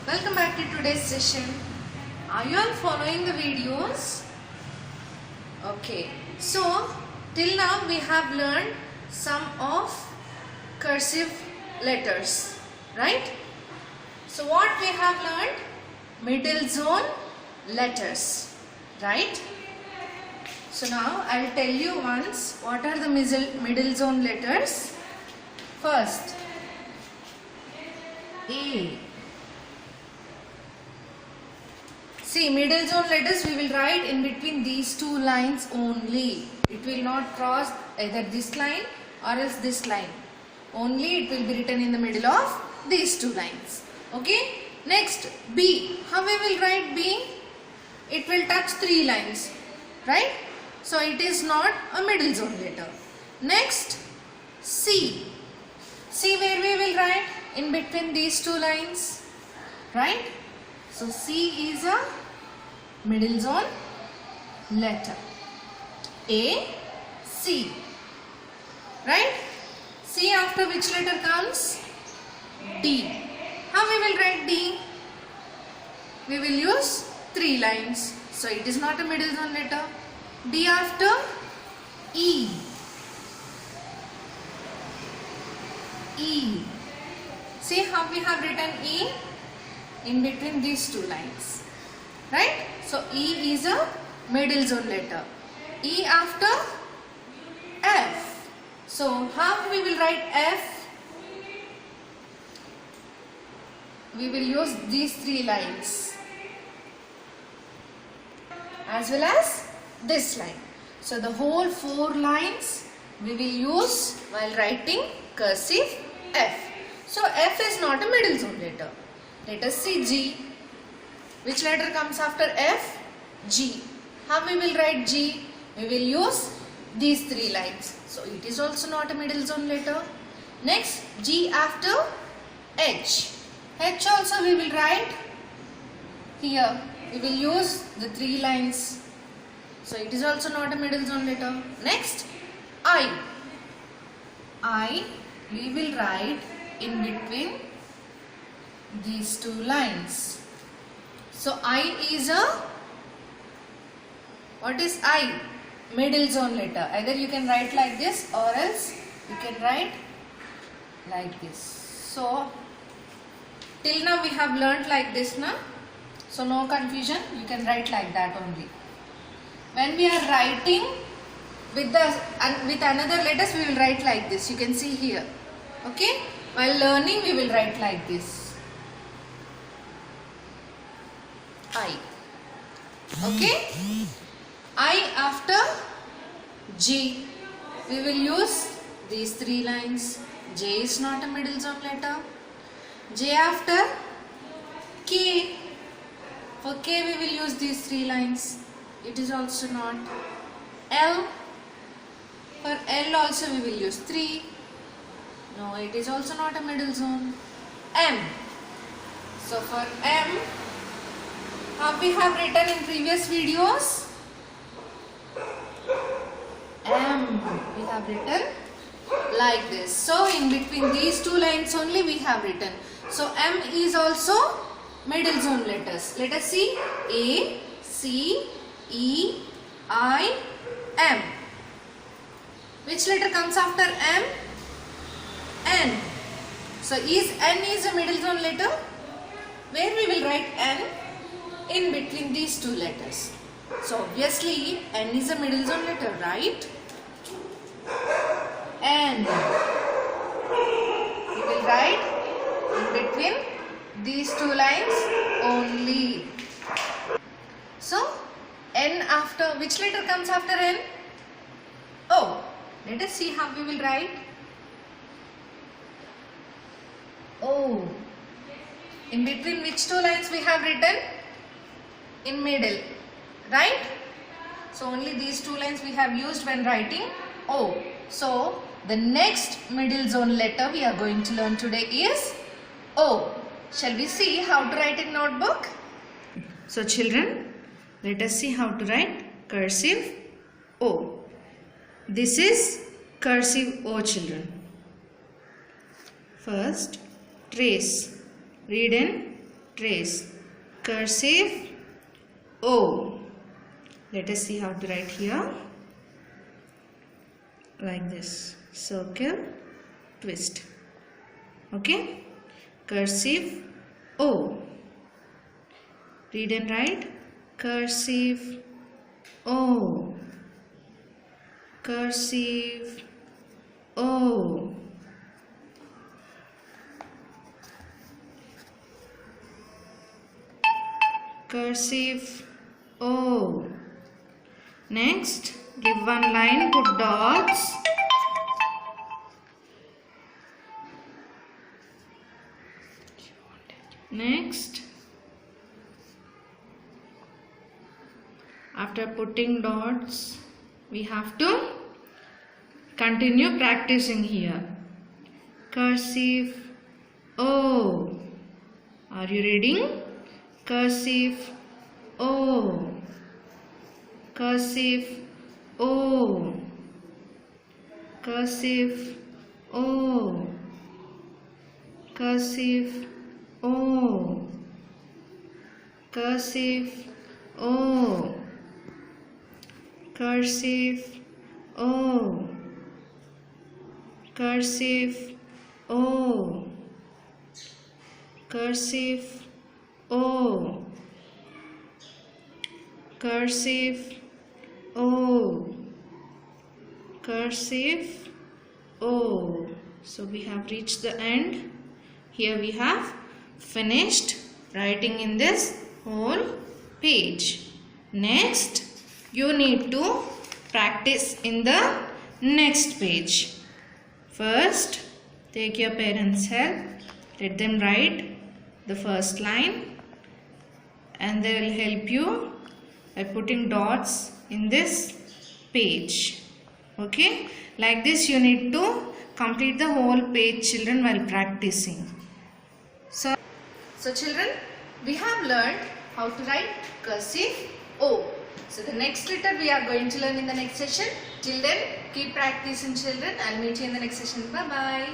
Welcome back to today's session. Are you all following the videos? Okay, so till now we have learned some of cursive letters, right? So what we have learned? Middle zone letters, right? So now I will tell you once what are the middle zone letters. First, A. See, middle zone letters we will write in between these two lines only. It will not cross either this line or else this line. Only it will be written in the middle of these two lines. Okay. Next, B. How we will write B? It will touch three lines. Right? So it is not a middle zone letter. Next, C. See where we will write? In between these two lines. Right? So C is a middle zone letter. A, C. Right? C after which letter comes? D. How we will write D? We will use three lines. So it is not a middle zone letter. D after E. E. See how we have written E? In between these two lines, right? So E is a middle zone letter. E after F. So how we will write F? We will use these three lines as well as this line. So the whole four lines we will use while writing cursive F. So F is not a middle zone letter. Let us see G. Which letter comes after F? G. How we will write G? We will use these three lines. So it is also not a middle zone letter. Next, G after H. H also we will write here. We will use the three lines. So it is also not a middle zone letter. Next, I. I we will write in between these two lines. So I is a, what is I? Middle zone letter. Either you can write like this or else you can write like this. So till now we have learnt like this now. So no confusion, you can write like that only. When we are writing with another letters, we will write like this. You can see here. Okay? While learning we will write like this. I. Okay? I after G. We will use these three lines. J is not a middle zone letter. J after K. For K we will use these three lines. It is also not. L. For L also we will use 3. No, it is also not a middle zone. M. So for M, how we have written in previous videos? M. We have written like this. So in between these two lines only we have written. So M is also middle zone letters. Let us see. A, C, E, I, M. Which letter comes after M? N. So N is a middle zone letter? Where we will write N? In between these two letters. So obviously N is a middle zone letter, right? N. We will write in between these two lines only. So N after, which letter comes after N? O. Let us see how we will write. O. In between which two lines we have written? In middle, right? So only these two lines we have used when writing O. So the next middle zone letter we are going to learn today is O. Shall we see how to write in notebook? So children, let us see how to write cursive O. This is cursive O, children. First, trace. Read in trace. Cursive O. Let us see how to write here. Like this. Circle, twist. Okay. Cursive O. Read and write. Cursive O. Cursive O. Cursive O. Next, give one line, put dots. Next, after putting dots, we have to continue practicing here. Cursive O. Are you reading? Cursive O. Cursive O. Cursive O. Cursive O. Cursive O. Cursive O. Cursive O. Cursive O. Cursive O. Cursive O. So we have reached the end. Here we have finished writing in this whole page. Next, you need to practice in the next page. First, take your parents' help. Let them write the first line, and they will help you by putting dots in this page. Okay, like this you need to complete the whole page, children, while practicing. So children, we have learned how to write cursive O. So the next letter we are going to learn in the next session. Till then, keep practicing, children. I'll meet you in the next session. Bye bye.